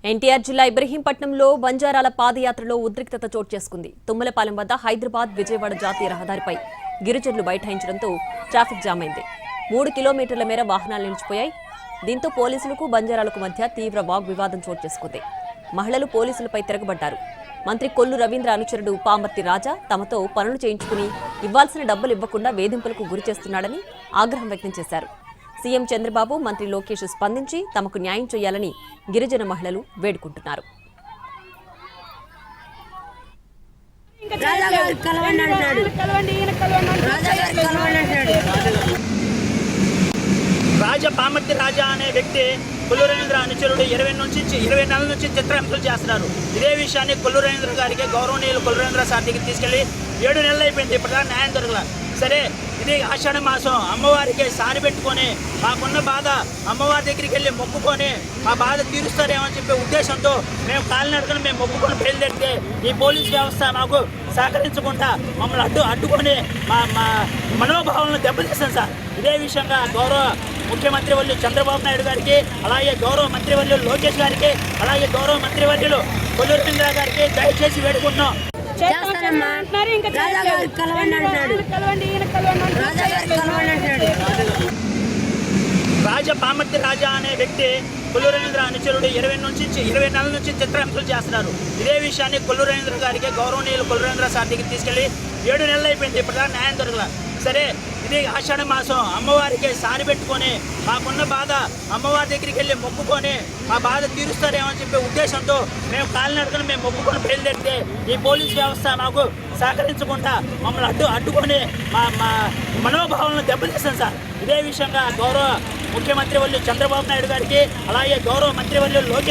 ఎన్టీఆర్ జిల్లా ఇబ్రహీంపట్నంలో బంజారాల పాదయాత్రలో ఉద్రిక్తత చోటు చేసుకుంది. తుమ్మలపాలెం వద్ద హైదరాబాద్ విజయవాడ జాతీయ రహదారిపై గిరిజనులు బైఠాయించడంతో ట్రాఫిక్ జామ్ అయింది. 3 కిలోమీటర్ల మేర వాహనాలు నిలిచిపోయాయి. దీంతో పోలీసులకు బంజారాలకు మధ్య తీవ్ర వాగ్వివాదం చోటు చేసుకుంది. మహిళలు పోలీసులపై తిరగబడ్డారు. మంత్రి కొల్లు రవీంద్ర అనుచరుడు పామర్తి రాజా తమతో పనులు చేయించుకుని ఇవ్వాల్సిన డబ్బులు ఇవ్వకుండా వేధింపులకు గురి చేస్తున్నాడని ఆగ్రహం వ్యక్తం చేశారు. సీఎం చంద్రబాబు, మంత్రి లోకేష్ స్పందించి తమకు న్యాయం చేయాలని గిరిజన మహిళలు వేడుకుంటున్నారు. పామర్తి రాజా అనే వ్యక్తి కొల్లు రవీంద్ర అనుచరుడు 20 నెలల నుంచి చిత్రహింసలు చేస్తున్నారు. ఇదే విషయాన్ని కొల్లు రవీంద్ర గారికి గౌరవనీయులు కొల్లు రవీంద్ర సార్ దగ్గరికి తీసుకెళ్లి 7 నెలలు అయిపోయింది, ఇప్పటిదాకా న్యాయం దొరకల. సరే, ఇది ఆషాఢ మాసం, అమ్మవారికి సారి పెట్టుకొని మాకున్న బాధ అమ్మవారి దగ్గరికి వెళ్ళి మొక్కుకొని మా బాధ తీరుస్తారేమో అని చెప్పే ఉద్దేశంతో మేము కాలినడకను మేము మొక్కుకొని బయలుదేరితే ఈ పోలీస్ వ్యవస్థ మాకు సహకరించకుండా మమ్మల్ని అడ్డుకొని మా మనోభావాలను దెబ్బతీస్తాం సార్. ఇదే విషయంగా గౌరవ ముఖ్యమంత్రి వర్యులు చంద్రబాబు నాయుడు గారికి, అలాగే గౌరవ మంత్రి వర్యులు లోకేష్ గారికి, అలాగే గౌరవ మంత్రి వర్యులు కొల్లు రవీంద్ర గారికి దయచేసి వేడుకుంటున్నాం. పామర్తి రాజా అనే వ్యక్తి కొల్లు రవీంద్ర అనుచరుడు 20 నెలల నుంచి చిత్రహింసలు చేస్తున్నారు. ఇదే విషయాన్ని కొల్లు రవీంద్ర గారికి గౌరవనీయులు కొల్లు రవీంద్ర సార్ దగ్గరికి తీసుకెళ్లి 7 నెలలు అయిపోయింది, ఇప్పటిదాకా న్యాయం దొరకల. సరే, ఇది ఆషాఢ మాసం, అమ్మవారికి సారి పెట్టుకొని మాకున్న బాధ అమ్మవారి దగ్గరికి వెళ్ళి మొక్కుకొని మా బాధ తీరుస్తారేమో అని చెప్పే ఉద్దేశంతో మేము కాలినడకను మేము మొక్కుకొని బయలుదేరితే ఈ పోలీస్ వ్యవస్థ మాకు సహకరించకుండా మమ్మల్ని అడ్డుకొని మా మనోభావాలను దెబ్బతీస్తాం సార్. ఇదే విషయంగా గౌరవ ముఖ్యమంత్రి వర్యులు చంద్రబాబు నాయుడు గారికి, అలాగే గౌరవ మంత్రి వర్యులు లోకేష్